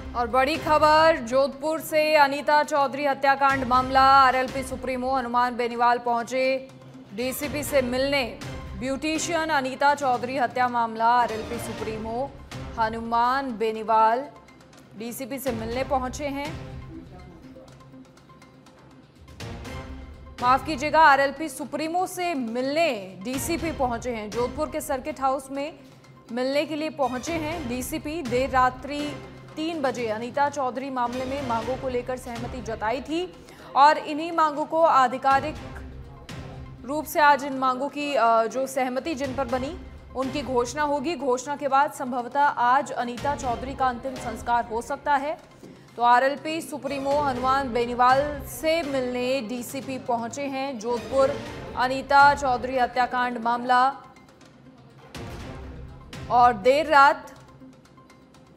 और बड़ी खबर जोधपुर से, अनीता चौधरी हत्याकांड मामला, आरएलपी सुप्रीमो हनुमान बेनीवाल पहुंचे डीसीपी से मिलने। ब्यूटिशियन अनीता चौधरी हत्या मामला, RLP supremo Hanuman Beniwal DCP से मिलने पहुंचे हैं। माफ कीजिएगा, आरएलपी सुप्रीमो से मिलने डीसीपी पहुंचे हैं। जोधपुर के सर्किट हाउस में मिलने के लिए पहुंचे हैं डीसीपी। देर रात्रि 3 बजे अनीता चौधरी मामले में मांगों को लेकर सहमति जताई थी और इन्हीं मांगों को आधिकारिक रूप से आज इन मांगों की जो सहमति जिन पर बनी उनकी घोषणा होगी। घोषणा के बाद संभवतः आज अनीता चौधरी का अंतिम संस्कार हो सकता है। तो आरएलपी सुप्रीमो हनुमान बेनीवाल से मिलने डीसीपी पहुंचे हैं जोधपुर। अनीता चौधरी हत्याकांड मामला, और देर रात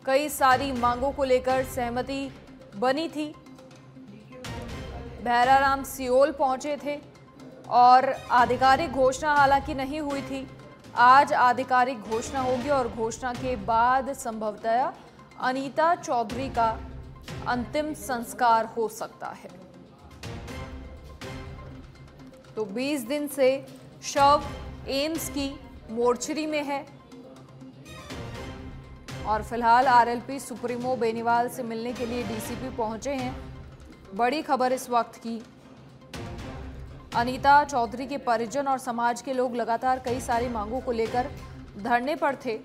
कई सारी मांगों को लेकर सहमति बनी थी। भैराराम सियोल पहुंचे थे और आधिकारिक घोषणा हालांकि नहीं हुई थी। आज आधिकारिक घोषणा होगी और घोषणा के बाद संभवतः अनीता चौधरी का अंतिम संस्कार हो सकता है। तो 20 दिन से शव एम्स की मोर्चरी में है और फिलहाल आरएलपी सुप्रीमो बेनीवाल से मिलने के लिए डीसीपी पहुंचे हैं। बड़ी खबर इस वक्त की, अनीता चौधरी के परिजन और समाज के लोग लगातार कई सारी मांगों को लेकर धरने पर थे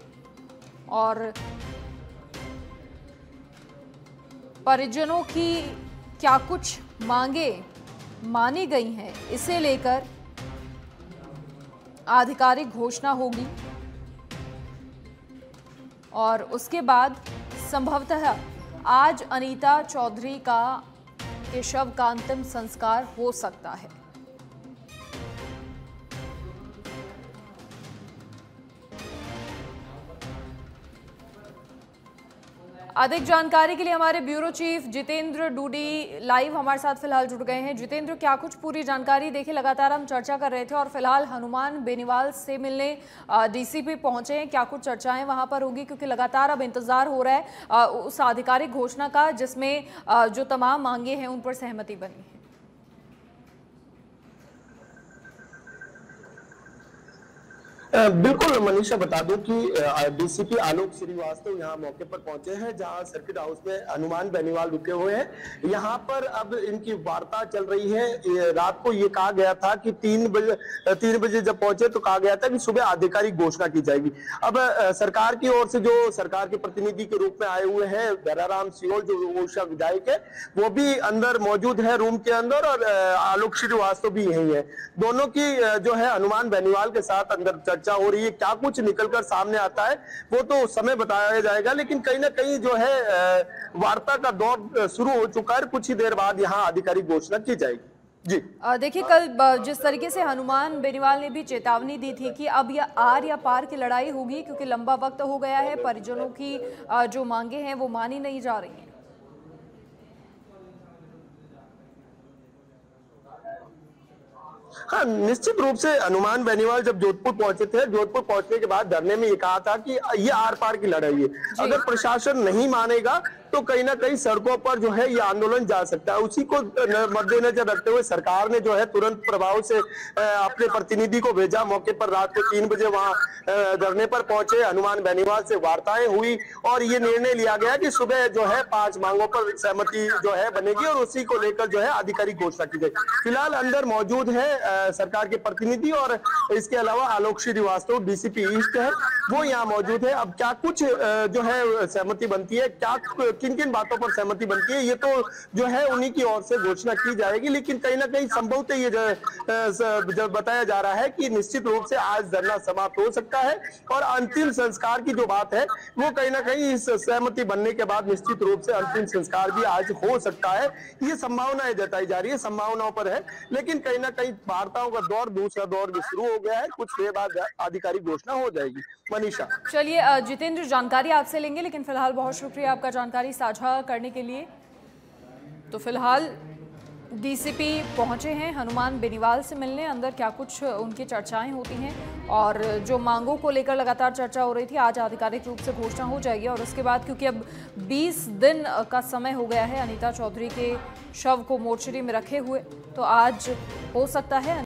और परिजनों की क्या कुछ मांगे मानी गई हैं, इसे लेकर आधिकारिक घोषणा होगी और उसके बाद संभवतः आज अनीता चौधरी के शव का अंतिम संस्कार हो सकता है। अधिक जानकारी के लिए हमारे bureau chief Jitendra Dudi live हमारे साथ फिलहाल जुड़ गए हैं। जितेंद्र, क्या कुछ पूरी जानकारी? देखिए, लगातार हम चर्चा कर रहे थे और फिलहाल हनुमान बेनीवाल से मिलने डीसीपी पहुंचे हैं। क्या कुछ चर्चाएं वहां पर होगी, क्योंकि लगातार अब इंतजार हो रहा है उस आधिकारिक घोषणा का जिसमें जो तमाम मांगे हैं उन पर सहमति बनी है। बिल्कुल मनीषा, बता दूं कि डीसीपी आलोक श्रीवास्तव यहाँ मौके पर पहुंचे हैं जहां सर्किट हाउस में हनुमान बेनीवाल रुके हुए हैं। यहाँ पर अब इनकी वार्ता चल रही है। रात को ये कहा गया था कि 3 बजे जब पहुंचे तो कहा गया था कि सुबह आधिकारिक घोषणा की जाएगी। अब सरकार की ओर से जो सरकार के प्रतिनिधि के रूप में आए हुए हैं भैराराम सियोल, जो ओडिशा विधायक है, वो भी अंदर मौजूद है रूम के अंदर, और आलोक श्रीवास्तव भी यही है। दोनों की जो है हनुमान बेनीवाल के साथ अंदर चर्चा हो रही है। क्या कुछ निकलकर सामने आता है वो तो समय बताया जाएगा, लेकिन कहीं ना कहीं जो है वार्ता का दौर शुरू हो चुका है। कुछ ही देर बाद यहाँ आधिकारिक घोषणा की जाएगी। जी देखिए, कल जिस तरीके से हनुमान बेनीवाल ने भी चेतावनी दी थी कि अब यह आर या पार की लड़ाई होगी, क्योंकि लंबा वक्त हो गया है, परिजनों की जो मांगे हैं वो मानी नहीं जा रही हैं। हाँ, निश्चित रूप से हनुमान बेनीवाल जब जोधपुर पहुंचे थे, जोधपुर पहुंचने के बाद धरने में ये कहा था कि ये आर पार की लड़ाई है। अगर प्रशासन नहीं मानेगा तो कहीं ना कहीं सड़कों पर जो है ये आंदोलन जा सकता है। उसी को मद्देनजर रखते हुए सरकार ने जो है तुरंत प्रभाव से अपने प्रतिनिधि को भेजा मौके पर। रात को 3 बजे वहां धरने पर पहुंचे, हनुमान बेनीवाल से वार्ताएं हुई और ये निर्णय लिया गया कि सुबह जो है 5 मांगों पर सहमति जो है बनेगी और उसी को लेकर जो है आधिकारिक घोषणा की जाएगी। फिलहाल अंदर मौजूद है सरकार के प्रतिनिधि और इसके अलावा आलोक श्रीवास्तव डीसीपी ईस्ट है, वो यहाँ मौजूद है। अब क्या कुछ जो है सहमति बनती है, क्या किन किन बातों पर सहमति बनती है, ये तो जो है उन्हीं की ओर से घोषणा की जाएगी। लेकिन कहीं ना कहीं संभवतः ये जो बताया जा रहा है कि निश्चित रूप से आज धरना समाप्त हो सकता है और अंतिम संस्कार की जो बात है वो कहीं ना कहीं इस सहमति बनने के बाद निश्चित रूप से अंतिम संस्कार भी आज हो सकता है। ये संभावनाएं जताई जा रही है, संभावनाओं पर है, लेकिन कहीं ना कहीं वार्ताओं का दौर, दूसरा दौर भी शुरू हो गया है। कुछ देर बाद आधिकारिक घोषणा हो जाएगी। मनीषा, चलिए जितेंद्र, जानकारी आपसे लेंगे, लेकिन फिलहाल बहुत शुक्रिया आपका जानकारी साझा करने के लिए। तो फिलहाल डीसीपी पहुंचे हैं हनुमान बेनीवाल से मिलने। अंदर क्या कुछ उनकी चर्चाएं होती हैं और जो मांगों को लेकर लगातार चर्चा हो रही थी, आज आधिकारिक रूप से घोषणा हो जाएगी। और उसके बाद क्योंकि अब 20 दिन का समय हो गया है अनीता चौधरी के शव को मोर्चरी में रखे हुए, तो आज हो सकता है